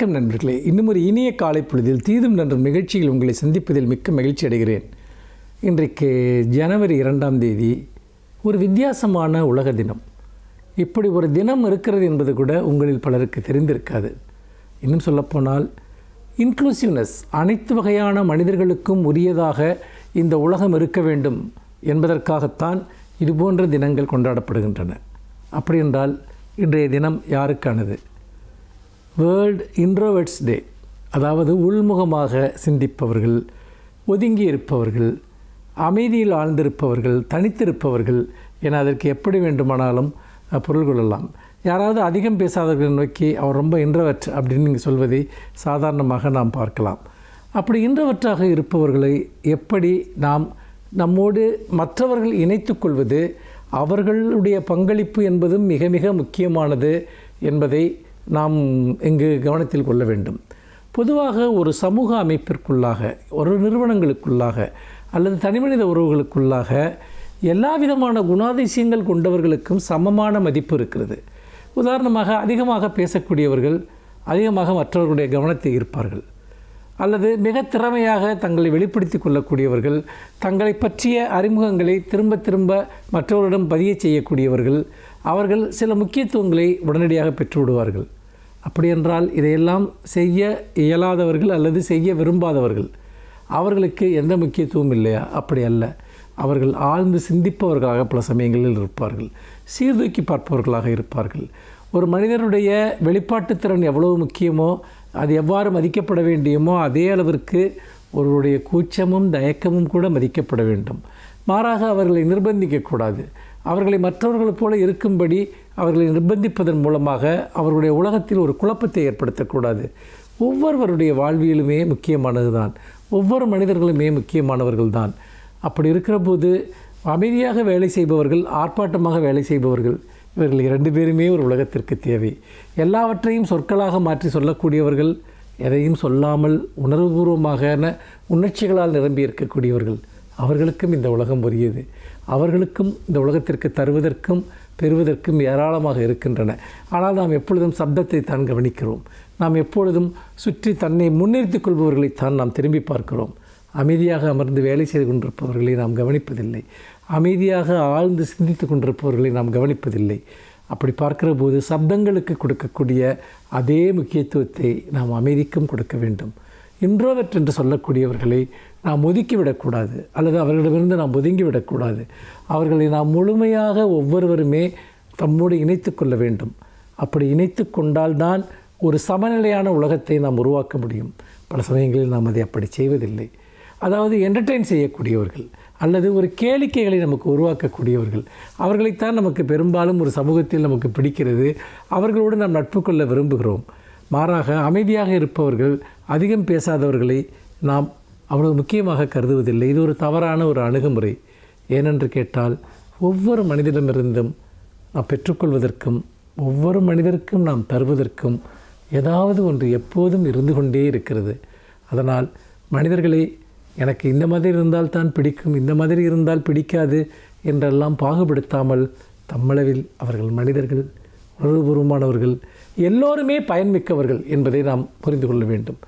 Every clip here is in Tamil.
வணக்கம் நண்பர்களே. இன்னும் ஒரு இனிய காலை பொழுதில் தீதும் நன்றும் நிகழ்ச்சியில் உங்களை சந்திப்பதில் மிக்க மகிழ்ச்சி அடைகிறேன். இன்றைக்கு ஜனவரி 2ஆம் தேதி ஒரு வித்தியாசமான உலக தினம். இப்படி ஒரு தினம் இருக்கிறது என்பது கூட உங்களில் பலருக்கு தெரிந்திருக்காது. இன்னும் சொல்லப்போனால் இன்க்ளூசிவ்னஸ், அனைத்து வகையான மனிதர்களுக்கும் உரியதாக இந்த உலகம் இருக்க வேண்டும் என்பதற்காகத்தான் இதுபோன்ற தினங்கள் கொண்டாடப்படுகின்றன. அப்படி என்றால் இன்றைய தினம் யாருக்கானது? வேர்ல்டு இன்ட்ரோவர்ட்ஸ் டே. அதாவது உள்முகமாக சிந்திப்பவர்கள், ஒதுங்கி இருப்பவர்கள், அமைதியில் ஆழ்ந்திருப்பவர்கள், தனித்திருப்பவர்கள் என அதற்கு எப்படி வேண்டுமானாலும் பொருள் கொள்ளலாம். யாராவது அதிகம் பேசாதவர்களை நோக்கி அவர் ரொம்ப இன்ட்ரோவர்ட் அப்படின்னு நீங்கள் சொல்வதை சாதாரணமாக நாம் பார்க்கலாம். அப்படி இன்ட்ரோவர்ட்டாக இருப்பவர்களை எப்படி நாம் நம்மோடு மற்றவர்கள் இணைத்து கொள்வது, அவர்களுடைய பங்களிப்பு என்பதும் மிக மிக முக்கியமானது என்பதை நாம் இங்கு கவனத்தில் கொள்ள வேண்டும். பொதுவாக ஒரு சமூக அமைப்பிற்குள்ளாக, ஒரு நிறுவனங்களுக்குள்ளாக அல்லது தனிமனித உறவுகளுக்குள்ளாக எல்லா விதமான குணாதிசயங்கள் கொண்டவர்களுக்கும் சமமான மதிப்பு இருக்கிறது. உதாரணமாக அதிகமாக பேசக்கூடியவர்கள் அதிகமாக மற்றவர்களுடைய கவனத்தை ஈர்ப்பார்கள். அல்லது மிக திறமையாக தங்களை வெளிப்படுத்தி கொள்ளக்கூடியவர்கள், தங்களை பற்றிய அறிமுகங்களை திரும்ப திரும்ப மற்றவர்களிடம் பதிய செய்யக்கூடியவர்கள், அவர்கள் சில முக்கியத்துவங்களை உடனடியாக பெற்றுவிடுவார்கள். அப்படியென்றால் இதையெல்லாம் செய்ய இயலாதவர்கள் அல்லது செய்ய விரும்பாதவர்கள், அவர்களுக்கு எந்த முக்கியத்துவம் இல்லையா? அப்படி அல்ல. அவர்கள் ஆழ்ந்து சிந்திப்பவர்களாக பல சமயங்களில் இருப்பார்கள், சீர்தூக்கி பார்ப்பவர்களாக இருப்பார்கள். ஒரு மனிதனுடைய வெளிப்பாட்டுத்திறன் எவ்வளவு முக்கியமோ, அது எவ்வாறு மதிக்கப்பட வேண்டியுமோ அதே அளவிற்கு ஒருவருடைய கூச்சமும் தயக்கமும் கூட மதிக்கப்பட வேண்டும். மாறாக அவர்களை நிர்பந்திக்கக்கூடாது. அவர்களை மற்றவர்களைப் போல இருக்கும்படி அவர்களை நிர்பந்திப்பதன் மூலமாக அவர்களுடைய உலகத்தில் ஒரு குழப்பத்தை ஏற்படுத்தக்கூடாது. ஒவ்வொருவருடைய வாழ்வியலுமே முக்கியமானது தான். ஒவ்வொரு மனிதர்களுமே முக்கியமானவர்கள் தான். அப்படி இருக்கிற போது அமைதியாக வேலை செய்பவர்கள், ஆர்ப்பாட்டமாக வேலை செய்பவர்கள், இவர்கள் 2 பேருமே ஒரு உலகத்திற்கு தேவை. எல்லாவற்றையும் சொற்களாக மாற்றி சொல்லக்கூடியவர்கள், எதையும் சொல்லாமல் உணர்வுபூர்வமான உணர்ச்சிகளால் நிரம்பி இருக்கக்கூடியவர்கள், அவர்களுக்கும் இந்த உலகம் உரியது. அவர்களுக்கும் இந்த உலகத்திற்கு தருவதற்கும் பெறுவதற்கும் ஏராளமாக இருக்கின்றன. ஆனால் நாம் எப்பொழுதும் சப்தத்தை தான் கவனிக்கிறோம். நாம் எப்பொழுதும் சுற்றி தன்னை முன்னிறுத்திக் கொள்பவர்களைத்தான் நாம் திரும்பி பார்க்கிறோம். அமைதியாக அமர்ந்து வேலை செய்து கொண்டிருப்பவர்களை நாம் கவனிப்பதில்லை. அமைதியாக ஆழ்ந்து சிந்தித்து கொண்டிருப்பவர்களை நாம் கவனிப்பதில்லை. அப்படி பார்க்கிற போது சப்தங்களுக்கு கொடுக்கக்கூடிய அதே முக்கியத்துவத்தை நாம் அமைதிக்கும் கொடுக்க வேண்டும். இன்ட்ரோவர்ட் என்று சொல்லக்கூடியவர்களை நாம் ஒதுக்கிவிடக்கூடாது, அல்லது அவர்களிடமிருந்து நாம் ஒதுங்கிவிடக்கூடாது. அவர்களை நாம் முழுமையாக ஒவ்வொருவருமே தம்மோடு இணைத்து கொள்ள வேண்டும். அப்படி இணைத்து கொண்டால்தான் ஒரு சமநிலையான உலகத்தை நாம் உருவாக்க முடியும். பல சமயங்களில் நாம் அதை அப்படி செய்வதில்லை. அதாவது என்டர்டெயின் செய்யக்கூடியவர்கள் அல்லது ஒரு கேளிக்கைகளை நமக்கு உருவாக்கக்கூடியவர்கள், அவர்களைத்தான் நமக்கு பெரும்பாலும் ஒரு சமூகத்தில் நமக்கு பிடிக்கிறது. அவர்களோடு நாம் நட்பு கொள்ள விரும்புகிறோம். மாறாக அமைதியாக இருப்பவர்கள், அதிகம் பேசாதவர்களை நாம் அவ்வளவு முக்கியமாக கருதுவதில்லை. இது ஒரு தவறான ஒரு அணுகுமுறை. ஏனென்று கேட்டால், ஒவ்வொரு மனிதனிடமிருந்தும் நாம் பெற்றுக்கொள்வதற்கும் ஒவ்வொரு மனிதருக்கும் நாம் தருவதற்கும் ஏதாவது ஒன்று எப்போதும் இருந்து கொண்டே இருக்கிறது. அதனால் மனிதர்களை எனக்கு இந்த மாதிரி இருந்தால் தான் பிடிக்கும், இந்த மாதிரி இருந்தால் பிடிக்காது என்றெல்லாம் பாகுபடுத்தாமல் தம்மளவில் அவர்கள் மனிதர்கள், உணர்வுபூர்வமானவர்கள், எல்லோருமே பயன்மிக்கவர்கள் என்பதை நாம் புரிந்து கொள்ள வேண்டும்.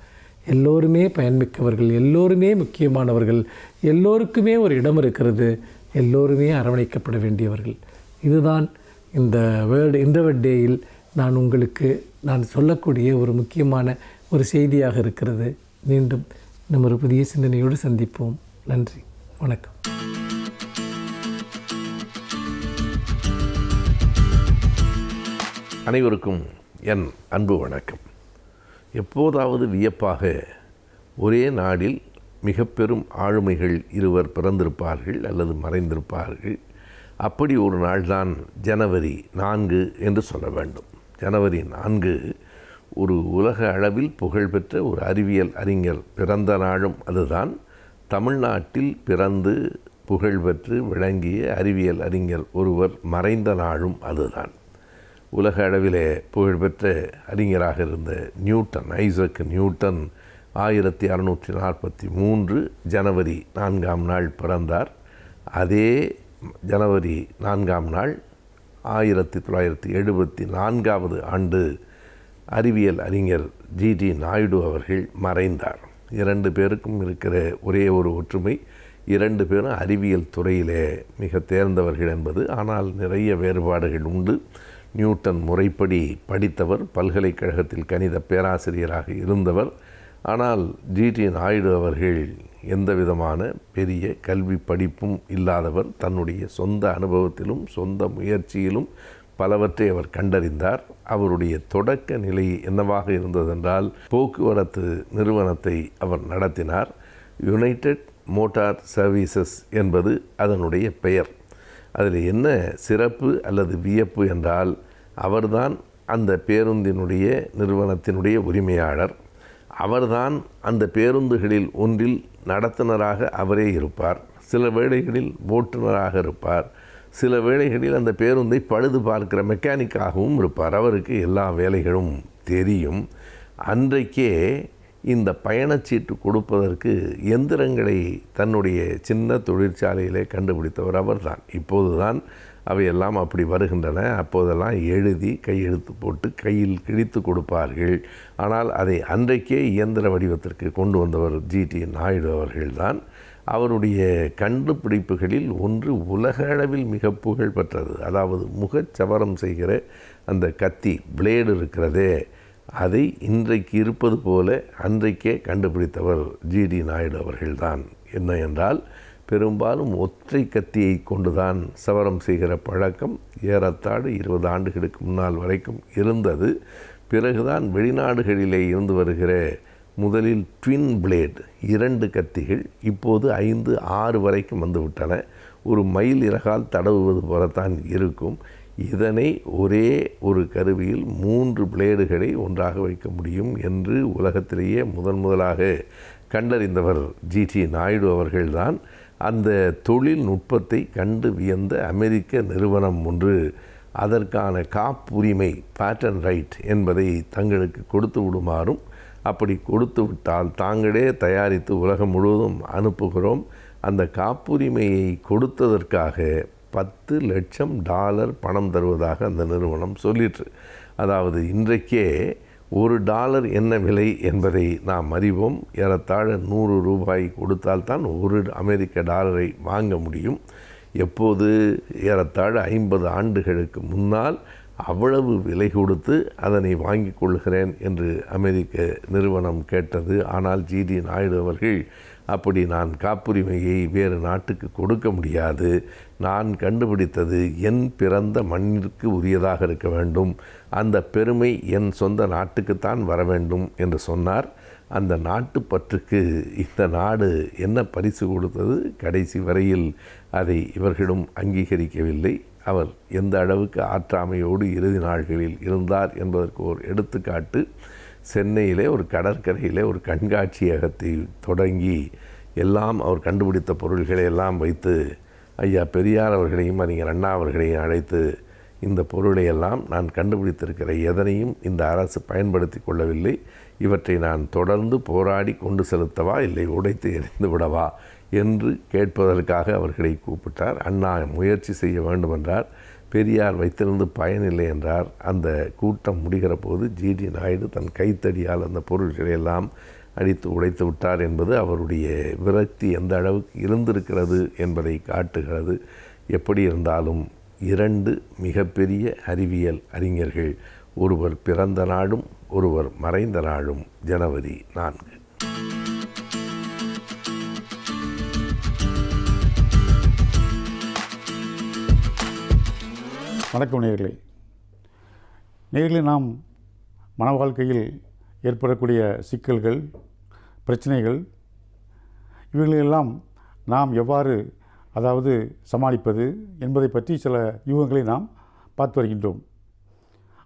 எல்லோருமே பயன்மிக்கவர்கள், எல்லோருமே முக்கியமானவர்கள், எல்லோருக்குமே ஒரு இடம் இருக்கிறது, எல்லோருமே அரவணைக்கப்பட வேண்டியவர்கள். இதுதான் இந்த வேர்ல்டு இன்ட்ரோவர்ட் டேயில் நான் சொல்லக்கூடிய ஒரு முக்கியமான ஒரு செய்தியாக இருக்கிறது. மீண்டும் நம்ம ஒரு புதிய சிந்தனையோடு சந்திப்போம். நன்றி, வணக்கம். அனைவருக்கும் என் அன்பு வணக்கம். எப்போதாவது வியப்பாக ஒரே நாடில் மிக பெரும் ஆளுமைகள் இருவர் பிறந்திருப்பார்கள் அல்லது மறைந்திருப்பார்கள். அப்படி ஒரு நாள்தான் ஜனவரி 4 என்று சொல்ல வேண்டும். ஜனவரி 4 ஒரு உலக அளவில் புகழ்பெற்ற ஒரு அறிவியல் அறிஞர் பிறந்த நாளும் அதுதான். தமிழ்நாட்டில் பிறந்து புகழ்பெற்று விளங்கிய அறிவியல் அறிஞர் ஒருவர் மறைந்த நாளும் அதுதான். உலக அளவிலே புகழ்பெற்ற அறிஞராக இருந்த நியூட்டன், ஐசக் நியூட்டன் 1643 ஜனவரி 4ஆம் நாள் பிறந்தார். அதே ஜனவரி 4ஆம் நாள் 1974வது ஆண்டு அறிவியல் அறிஞர் ஜிடி நாயுடு அவர்கள் மறைந்தார். 2 பேருக்கும் இருக்கிற ஒரே ஒரு ஒற்றுமை, 2 பேரும் அறிவியல் துறையிலே மிக தேர்ந்தவர்கள் என்பது. ஆனால் நிறைய வேறுபாடுகள் உண்டு. நியூட்டன் முறைப்படி படித்தவர், பல்கலைக்கழகத்தில் கணித பேராசிரியராக இருந்தவர். ஆனால் ஜிடி நாயுடு அவர்கள் எந்த விதமான பெரிய கல்வி படிப்பும் இல்லாதவர். தன்னுடைய சொந்த அனுபவத்திலும் சொந்த முயற்சியிலும் பலவற்றை அவர் கண்டறிந்தார். அவருடைய தொடக்க நிலை என்னவாக இருந்ததென்றால், போக்குவரத்து நிறுவனத்தை அவர் நடத்தினார். யுனைடெட் மோட்டார் சர்வீசஸ் என்பது அதனுடைய பெயர். அதில் என்ன சிறப்பு அல்லது வியப்பு என்றால், அவர்தான் அந்த பேருந்தினுடைய நிறுவனத்தினுடைய உரிமையாளர். அவர்தான் அந்த பேருந்துகளில் ஒன்றில் நடத்துனராக அவரே இருப்பார். சில வேளைகளில் ஓட்டுநராக இருப்பார். சில வேளைகளில் அந்த பேருந்தை பழுது பார்க்கிற மெக்கானிக்காகவும் இருப்பார். அவருக்கு எல்லா வேலைகளும் தெரியும். அன்றைக்கே இந்த பயணச்சீட்டு கொடுப்பதற்கு எந்திரங்களை தன்னுடைய சின்ன தொழிற்சாலையிலே கண்டுபிடித்தவர் அவர்தான். இப்போதுதான் அவையெல்லாம் அப்படி வருகின்றன. அப்போதெல்லாம் எழுதி கையெழுத்து போட்டு கையில் கிழித்து கொடுப்பார்கள். ஆனால் அதை அன்றைக்கே இயந்திர வடிவத்திற்கு கொண்டு வந்தவர் ஜிடி நாயுடு அவர்கள்தான். அவருடைய கண்டுபிடிப்புகளில் ஒன்று உலக அளவில் மிக புகழ் பெற்றது. அதாவது முகச்சவரம் செய்கிற அந்த கத்தி பிளேடு இருக்கிறதே, அதை இன்றைக்கு இருப்பது போல அன்றைக்கே கண்டுபிடித்தவர் ஜிடி நாயுடு அவர்கள்தான். என்ன என்றால், பெரும்பாலும் ஒற்றை கத்தியை கொண்டுதான் சவரம் செய்கிற பழக்கம் ஏறத்தாழ 20 ஆண்டுகளுக்கு முன்னால் வரைக்கும் இருந்தது. பிறகுதான் வெளிநாடுகளிலே இருந்து வருகிற முதலில் ட்வின் பிளேட் 2 கத்திகள் இப்போது 5, 6 வரைக்கும் வந்துவிட்டன. ஒரு மயில் இறகால் தடவுவது போலத்தான் இருக்கும். இதனை ஒரே ஒரு கருவியில் 3 பிளேடுகளை ஒன்றாக வைக்க முடியும் என்று உலகத்திலேயே முதலாக கண்டறிந்தவர் ஜிடி நாயுடு அவர்கள்தான். அந்த தொழில்நுட்பத்தை கண்டு வியந்த அமெரிக்க நிறுவனம் ஒன்று அதற்கான காப்புரிமை பேட்டன் ரைட் என்பதை தங்களுக்கு கொடுத்து விடுமாறும், அப்படி கொடுத்து விட்டால் தாங்களே தயாரித்து உலகம் முழுவதும் அனுப்புகிறோம். அந்த காப்புரிமையை கொடுத்ததற்காக $10 லட்சம் பணம் தருவதாக அந்த நிறுவனம் சொல்லிற்று. அதாவது இன்றைக்கே $1 என்ன விலை என்பதை நாம் அறிவோம். ஏறத்தாழ $100 கொடுத்தால்தான் $1 வாங்க முடியும். எப்போது? ஏறத்தாழ 50 ஆண்டுகளுக்கு முன்னால் அவ்வளவு விலை கொடுத்து அதனை வாங்கி கொள்கிறேன் என்று அமெரிக்க நிறுவனம் கேட்டது. ஆனால் ஜிடி நாயுடு அவர்கள், அப்படி நான் காப்புரிமையை வேறு நாட்டுக்கு கொடுக்க முடியாது, நான் கண்டுபிடித்தது என் பிறந்த மண்ணிற்கு உரியதாக இருக்க வேண்டும், அந்த பெருமை என் சொந்த நாட்டுக்குத்தான் வர வேண்டும் என்று சொன்னார். அந்த நாட்டு பற்றுக்கு இந்த நாடு என்ன பரிசு கொடுத்தது? கடைசி வரையில் அதை இவர்களும் அங்கீகரிக்கவில்லை. அவர் எந்த அளவுக்கு ஆற்றாமையோடு இறுதி நாள்களில் இருந்தார் என்பதற்கு ஒரு எடுத்துக்காட்டு, சென்னையிலே ஒரு கடற்கரையிலே ஒரு கண்காட்சியகத்தை தொடங்கி எல்லாம் அவர் கண்டுபிடித்த பொருள்களை எல்லாம் வைத்து ஐயா பெரியார் அவர்களையும் அறிஞர் அண்ணா அவர்களையும் அழைத்து, இந்த பொருளையெல்லாம் நான் கண்டுபிடித்திருக்கிற எதனையும் இந்த அரசு பயன்படுத்தி கொள்ளவில்லை, இவற்றை நான் தொடர்ந்து போராடி கொண்டு செலுத்தவா இல்லை உடைத்து எறிந்து விடவா என்று கேட்பதற்காக அவர்களை கூப்பிட்டார். அண்ணா முயற்சி செய்ய வேண்டும் என்றார். பெரியார் வைத்திருந்து பயனில்லை என்றார். அந்த கூட்டம் முடிகிற போது ஜிடி நாயுடு தன் கைத்தடியால் அந்த பொருட்களை எல்லாம் அடித்து உடைத்து விட்டார் என்பது அவருடைய விரக்தி எந்த அளவுக்கு இருந்திருக்கிறது என்பதை காட்டுகிறது. எப்படி இருந்தாலும் 2 மிகப்பெரிய அறிவியல் அறிஞர்கள், ஒருவர் பிறந்த நாளும் ஒருவர் மறைந்த நாளும் ஜனவரி 4. வணக்கம் நேயர்களே. நாம் மன வாழ்க்கையில் ஏற்படக்கூடிய சிக்கல்கள், பிரச்சனைகள், இவைகளெல்லாம் நாம் எவ்வாறு சமாளிப்பது என்பதை பற்றி சில யூகங்களை நாம் பார்த்து வருகின்றோம்.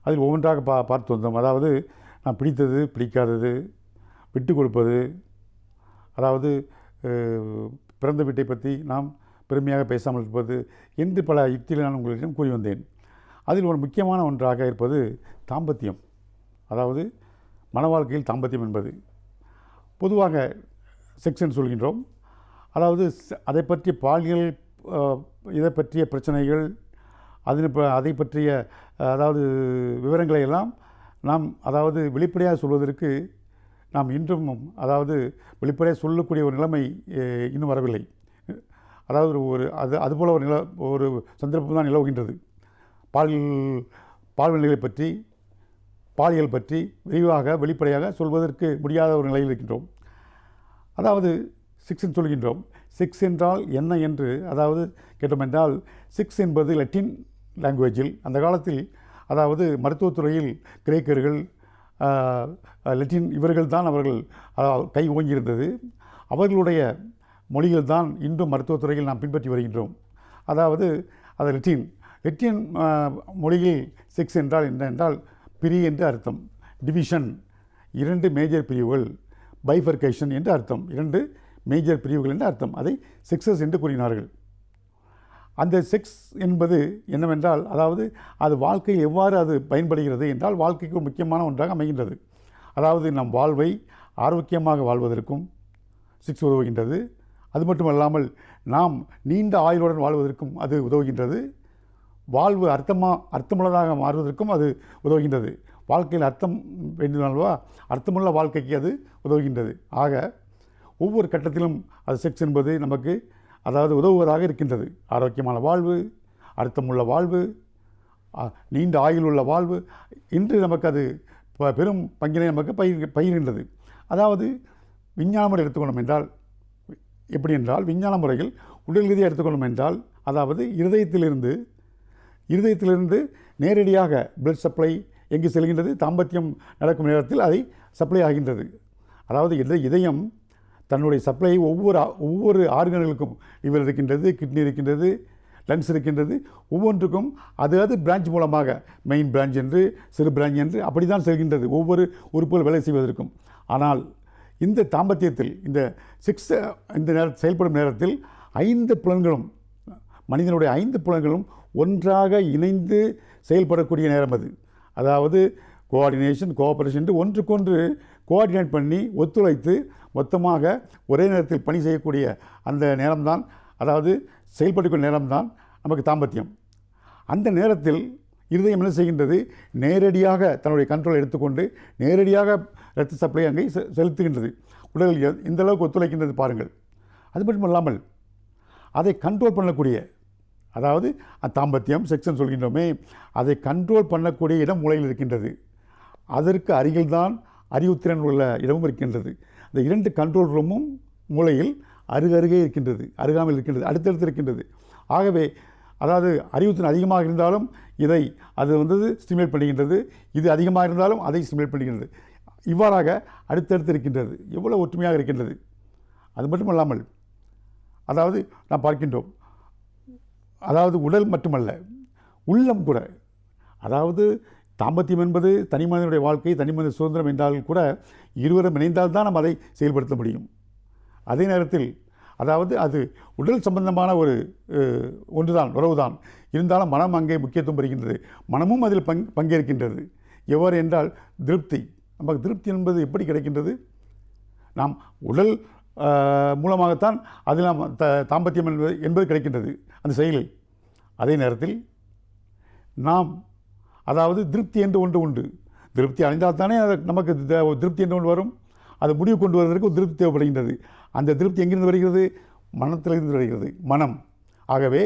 அதில் ஒவ்வொன்றாக பார்த்து வந்தோம். அதாவது நாம் பிடித்தது, பிடிக்காதது, விட்டு கொடுப்பது, பிறந்த வீட்டை பற்றி நாம் பெருமையாக பேசாமல் இருப்பது என்று பல யுக்திகளை நான் உங்களிடம் கூறி வந்தேன். அதில் ஒரு முக்கியமான ஒன்றாக இருப்பது தாம்பத்தியம். அதாவது மன வாழ்க்கையில் தாம்பத்தியம் என்பது பொதுவாக செக்ஷன் சொல்கின்றோம். அதாவது அதை பற்றிய பாலியல், இதை பற்றிய பிரச்சனைகள், அதை பற்றிய விவரங்களை எல்லாம் நாம் அதாவது வெளிப்படையாக சொல்வதற்கு நாம் இன்றும் அதாவது வெளிப்படையாக சொல்லக்கூடிய ஒரு நிலைமை இன்னும் வரவில்லை. அதாவது அதுபோல் ஒரு சந்தர்ப்பம் தான் நிலவுகின்றது. பால்வெளிகளை பற்றி, பாலியல் பற்றி விரிவாக வெளிப்படையாக சொல்வதற்கு முடியாத ஒரு நிலையில் இருக்கின்றோம். அதாவது செக்ஸ் சொல்கின்றோம். செக்ஸ் என்றால் என்ன என்று அதாவது கேட்டோம் என்றால், செக்ஸ் என்பது லத்தீன் லாங்குவேஜில் அந்த காலத்தில் அதாவது மருத்துவத்துறையில் கிரேக்கர்கள், லத்தீன் இவர்கள் தான் அவர்கள் கை ஓங்கியிருந்தது. அவர்களுடைய மொழிகள் தான் இன்றும் மருத்துவத்துறையில் நாம் பின்பற்றி வருகின்றோம். அதாவது அது லத்தீன் மொழியில் செக்ஸ் என்றால் என்ன என்றால் பிரி என்று அர்த்தம், டிவிஷன் 2 மேஜர் பிரிவுகள், பைஃபர்கேஷன் என்று அர்த்தம், 2 மேஜர் பிரிவுகள் என்று அர்த்தம். அதை செக்ஸஸ் என்று கூறினார்கள். அந்த செக்ஸ் என்பது என்னவென்றால், அதாவது அது வாழ்க்கையில் எவ்வாறு அது பயன்படுகிறது என்றால் வாழ்க்கைக்கு முக்கியமான ஒன்றாக அமைகின்றது. அதாவது நம் வாழ்வை ஆரோக்கியமாக வாழ்வதற்கும் செக்ஸ் உதவுகின்றது. அது மட்டுமல்லாமல் நாம் நீண்ட ஆயுளுடன் வாழ்வதற்கும் அது உதவுகின்றது. வாழ்வு அர்த்தமுள்ளதாக மாறுவதற்கும் அது உதவுகின்றது. வாழ்க்கையில் அர்த்தம் வேண்டுமானவா, அர்த்தமுள்ள வாழ்க்கைக்கு அது உதவுகின்றது. ஆக ஒவ்வொரு கட்டத்திலும் அது செக்ஸ் என்பது நமக்கு அதாவது உதவுவதாக இருக்கின்றது. ஆரோக்கியமான வாழ்வு, அர்த்தமுள்ள வாழ்வு, நீண்ட ஆயுளுள்ள வாழ்வு இன்று நமக்கு அது பெரும் பங்கினை நமக்கு பகிர்கின்றது. அதாவது விஞ்ஞான முறை எடுத்துக்கொண்டோம் என்றால் எப்படி என்றால், விஞ்ஞான முறையில் உடல் ரீதியாக எடுத்துக்கொண்டோம் என்றால், அதாவது இருதயத்திலிருந்து நேரடியாக பிளட் சப்ளை எங்கு செல்கின்றது, தாம்பத்தியம் நடக்கும் நேரத்தில் அதை சப்ளை ஆகின்றது. அதாவது இதயம் தன்னுடைய சப்ளை ஒவ்வொரு ஆர்கன்களுக்கும் லிவர் இருக்கின்றது, கிட்னி இருக்கின்றது, லங்ஸ் இருக்கின்றது, ஒவ்வொன்றுக்கும் அது பிரான்ச் மூலமாக மெயின் பிரான்ச் என்று சிறு பிரான்ச் என்று அப்படி தான் செல்கின்றது ஒவ்வொரு உறுப்புகள் வேலை செய்வதற்கும். ஆனால் இந்த தாம்பத்தியத்தில் இந்த செக்ஸ் இந்த செயல்படும் நேரத்தில் 5 புலன்களும், மனிதனுடைய 5 புலன்களும் ஒன்றாக இணைந்து செயல்படக்கூடிய நேரம் அது. அதாவது கோஆர்டினேஷன், கோஆபரேஷன் என்று ஒன்றுக்கொன்று கோஆர்டினேட் பண்ணி ஒத்துழைத்து மொத்தமாக ஒரே நேரத்தில் பணி செய்யக்கூடிய அந்த நேரம்தான், அதாவது செயல்படக்கூடிய நேரம்தான் நமக்கு தாம்பத்தியம். அந்த நேரத்தில் இருதயம் என்ன செய்கின்றது, நேரடியாக தன்னுடைய கண்ட்ரோல் எடுத்துக்கொண்டு நேரடியாக இரத்த சப்ளை அங்கே செலுத்துகின்றது. உடல் இந்த அளவுக்கு ஒத்துழைக்கின்றது பாருங்கள். அது மட்டும் இல்லாமல் அதை கண்ட்ரோல் பண்ணக்கூடிய, அதாவது தாம்பத்தியம் செக்ஸ்ன்னு சொல்கின்றோமே, அதை கண்ட்ரோல் பண்ணக்கூடிய இடம் மூளையில் இருக்கின்றது. அதற்கு அருகில்தான் அறிவுத்திறன் உள்ள இடமும் இருக்கின்றது. இந்த 2 கண்ட்ரோல் ரூமும் மூளையில் அருகருகே இருக்கின்றது, அருகாமல் இருக்கின்றது, அடுத்தடுத்து இருக்கின்றது. ஆகவே அதாவது அறிவுத்திறன் அதிகமாக இருந்தாலும் அது ஸ்டிமுலேட் பண்ணுகின்றது, இது அதிகமாக இருந்தாலும் அதை ஸ்டிமுலேட் பண்ணுகின்றது. இவ்வாறாக அடுத்தடுத்து இருக்கின்றது. எவ்வளோ ஒற்றுமையாக இருக்கின்றது. அது மட்டுமல்லாமல் அதாவது நாம் பார்க்கின்றோம், அதாவது உடல் மட்டுமல்ல உள்ளம் கூட, அதாவது தாம்பத்தியம் என்பது தனி மனிதனுடைய வாழ்க்கை, தனி மனித சுதந்திரம் என்றால் கூட இருவரும் இணைந்தால்தான் நாம் அதை செயல்படுத்த முடியும். அதே நேரத்தில் அதாவது அது உடல் சம்பந்தமான ஒன்றுதான், உறவுதான். இருந்தாலும் மனம் அங்கே முக்கியத்துவம் பெறுகின்றது. மனமும் அதில் பங்கேற்கின்றது. எவ்வாறு என்றால் திருப்தி. நமக்கு திருப்தி என்பது எப்படி கிடைக்கின்றது, நாம் உடல் மூலமாகத்தான் அதில் நாம் தாம்பத்தியம் என்பது கிடைக்கின்றது அந்த செயலில். அதே நேரத்தில் நாம் அதாவது திருப்தி என்று ஒன்று உண்டு. திருப்தி அடைந்தால் தானே நமக்கு திருப்தி என்று ஒன்று வரும். அது முடிவு கொண்டு வருவதற்கு திருப்தி தேவைப்படுகின்றது. அந்த திருப்தி எங்கிருந்து வருகிறது, மனத்திலிருந்து வருகிறது, மனம். ஆகவே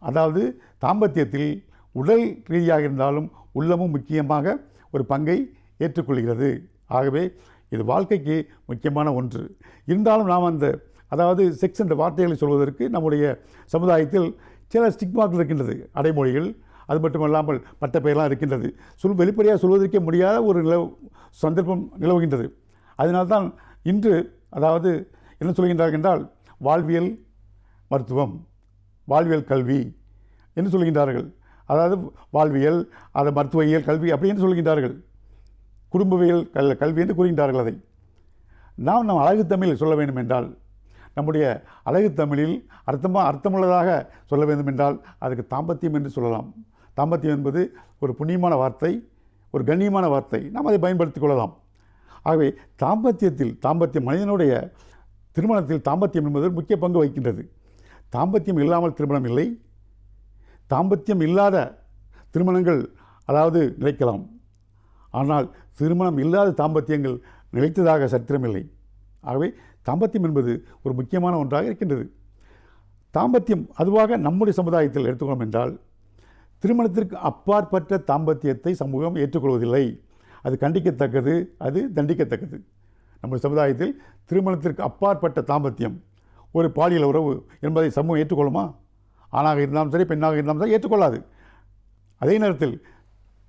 அதாவது தாம்பத்தியத்தில் உடல் ரீதியாக இருந்தாலும் உள்ளமும் முக்கியமாக ஒரு பங்கை ஏற்றுக்கொள்கிறது. ஆகவே இது வாழ்க்கைக்கு முக்கியமான ஒன்று. இருந்தாலும் நாம் அதாவது செக்ஸ் என்ற வார்த்தைகளை சொல்வதற்கு நம்முடைய சமுதாயத்தில் சில ஸ்டிக்மாக்கள் இருக்கின்றது, அடைமொழிகள். அது மட்டுமல்லாமல் மற்ற பெயரெல்லாம் இருக்கின்றது. வெளிப்படையாக சொல்வதற்கே முடியாத ஒரு சந்தர்ப்பம் நிலவுகின்றது. அதனால்தான் இன்று அதாவது என்ன சொல்கின்றார்கள் என்றால், வாழ்வியல் மருத்துவம், வாழ்வியல் கல்வி என்று சொல்கின்றார்கள். அதாவது வாழ்வியல், அது மருத்துவவியல் கல்வி அப்படி என்று சொல்கின்றார்கள். குடும்பவியல் கல்வி என்று கூறுகின்றார்கள். அதை நாம் அழகு தமிழில் சொல்ல வேண்டும் என்றால், நம்முடைய அழகு தமிழில் அர்த்தமுள்ளதாக சொல்ல வேண்டும் என்றால் அதுக்கு தாம்பத்தியம் என்று சொல்லலாம். தாம்பத்தியம் என்பது ஒரு புண்ணியமான வார்த்தை, ஒரு கண்ணியமான வார்த்தை. நாம் அதை பயன்படுத்திக் கொள்ளலாம். ஆகவே தாம்பத்தியம் மனிதனுடைய திருமணத்தில் தாம்பத்தியம் என்பது முக்கிய பங்கு வகிக்கின்றது. தாம்பத்தியம் இல்லாமல் திருமணம் இல்லை. தாம்பத்தியம் இல்லாத திருமணங்கள் அதாவது நிலைக்கலாம். ஆனால் திருமணம் இல்லாத தாம்பத்தியங்கள் நிலைத்ததாக சரித்திரமில்லை. ஆகவே தாம்பத்தியம் என்பது ஒரு முக்கியமான ஒன்றாக இருக்கின்றது. தாம்பத்தியம் அதுவாக நம்முடைய சமுதாயத்தில் எடுத்துக்கொள்ளும் என்றால், திருமணத்திற்கு அப்பாற்பட்ட தாம்பத்தியத்தை சமூகம் ஏற்றுக்கொள்வதில்லை. அது கண்டிக்கத்தக்கது, அது தண்டிக்கத்தக்கது. நம்முடைய சமுதாயத்தில் திருமணத்திற்கு அப்பாற்பட்ட தாம்பத்தியம், ஒரு பாலியல் உறவு என்பதை சமூகம் ஏற்றுக்கொள்ளுமா? ஆணாக இருந்தாலும் சரி, பெண்ணாக இருந்தாலும் சரி ஏற்றுக்கொள்ளாது. அதே நேரத்தில்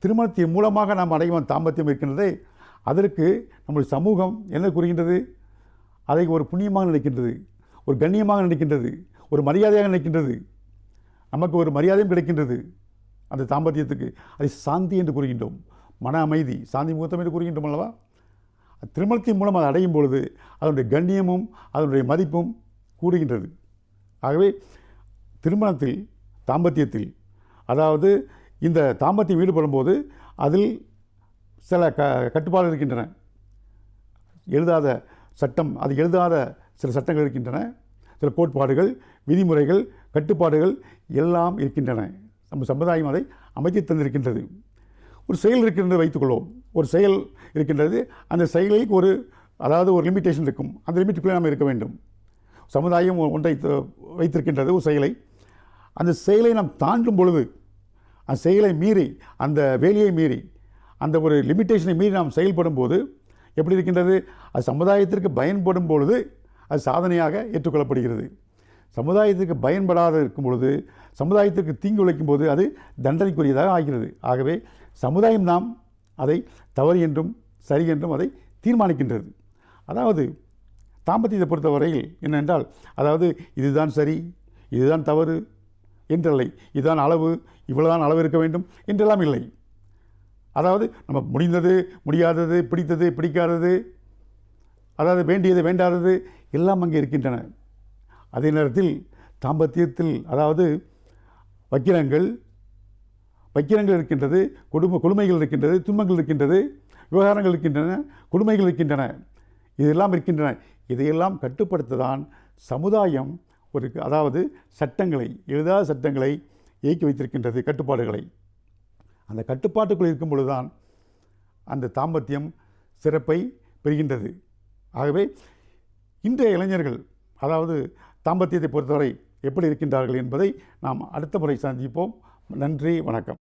திருமணத்தின் மூலமாக நாம் அடையும் தாம்பத்தியம் இருக்கின்றதே, அதற்கு நம்முடைய சமூகம் என்ன கூறுகின்றது? அதை ஒரு புண்ணியமாக நினைக்கின்றது, ஒரு கண்ணியமாக நினைக்கின்றது, ஒரு மரியாதையாக நினைக்கின்றது. நமக்கு ஒரு மரியாதையும் கிடைக்கின்றது அந்த தாம்பத்தியத்துக்கு. அதை சாந்தி என்று கூறுகின்றோம், மன அமைதி, சாந்தி முகூர்த்தம் என்று கூறுகின்றோம் அல்லவா? திருமணத்தின் மூலம் அதை அடையும் பொழுது அதனுடைய கண்ணியமும் அதனுடைய மதிப்பும் கூடுகின்றது. ஆகவே திருமணத்தில், தாம்பத்தியத்தில், அதாவது இந்த தாம்பத்தியம் ஈடுபடும் போது அதில் சில கட்டுப்பாடுகள் இருக்கின்றன. எழுதாத சட்டம், அது எழுதாத சில சட்டங்கள் இருக்கின்றன, சில கோட்பாடுகள், விதிமுறைகள், கட்டுப்பாடுகள் எல்லாம் இருக்கின்றன. நம்ம சமுதாயம் அதை அமைத்து தந்திருக்கின்றது. ஒரு செயல் இருக்கின்றது வைத்துக்கொள்வோம். ஒரு செயல் இருக்கின்றது, அந்த செயலில் ஒரு லிமிட்டேஷன் இருக்கும். அந்த லிமிட்டுக்குள்ளே நாம் இருக்க வேண்டும். சமுதாயம் ஒன்றை வைத்திருக்கின்றது, ஒரு செயலை. அந்த செயலை நாம் தாண்டும் பொழுது, அந்த செயலை மீறி, அந்த வேலையை மீறி, அந்த ஒரு லிமிட்டேஷனை மீறி நாம் செயல்படும் போது எப்படி இருக்கின்றது? அது சமுதாயத்திற்கு பயன்படும் பொழுது அது சாதனையாக ஏற்றுக்கொள்ளப்படுகிறது. சமுதாயத்திற்கு பயன்படாத இருக்கும் பொழுது, சமுதாயத்திற்கு தீங்கு விளைக்கும் போது அது தண்டனைக்குரியதாக ஆகிறது. ஆகவே சமுதாயம் நாம் அதை தவறு என்றும் சரி என்றும் அதை தீர்மானிக்கின்றது. அதாவது தாம்பத்தியத்தை பொறுத்தவரையில் என்னென்றால், அதாவது இதுதான் சரி, இதுதான் தவறு என்றில்லை, இதுதான் அளவு, இவ்வளவுதான் அளவு இருக்க வேண்டும் என்றெல்லாம் இல்லை. அதாவது நம்ம முடிந்தது, முடியாதது, பிடித்தது, பிடிக்காதது, அதாவது வேண்டியது, வேண்டாதது எல்லாம் அங்கே இருக்கின்றன. அதே நேரத்தில் தாம்பத்தியத்தில் அதாவது வக்கிரங்கள் இருக்கின்றது, கொடுமைகள் இருக்கின்றது, துன்பங்கள் இருக்கின்றது, விவகாரங்கள் இருக்கின்றன, கொடுமைகள் இருக்கின்றன, இதெல்லாம் இருக்கின்றன. இதையெல்லாம் கட்டுப்படுத்ததான் சமுதாயம் அதாவது சட்டங்களை, எழுதாத சட்டங்களை இயக்கி வைத்திருக்கின்றது, கட்டுப்பாடுகளை. அந்த கட்டுப்பாட்டுக்குள் இருக்கும் பொழுதுதான் அந்த தாம்பத்தியம் சிறப்பை பெறுகின்றது. ஆகவே இன்றைய இளைஞர்கள் அதாவது தாம்பத்தியத்தை பொறுத்தவரை எப்படி இருக்கின்றார்கள் என்பதை நாம் அடுத்த முறை சந்திப்போம். நன்றி, வணக்கம்.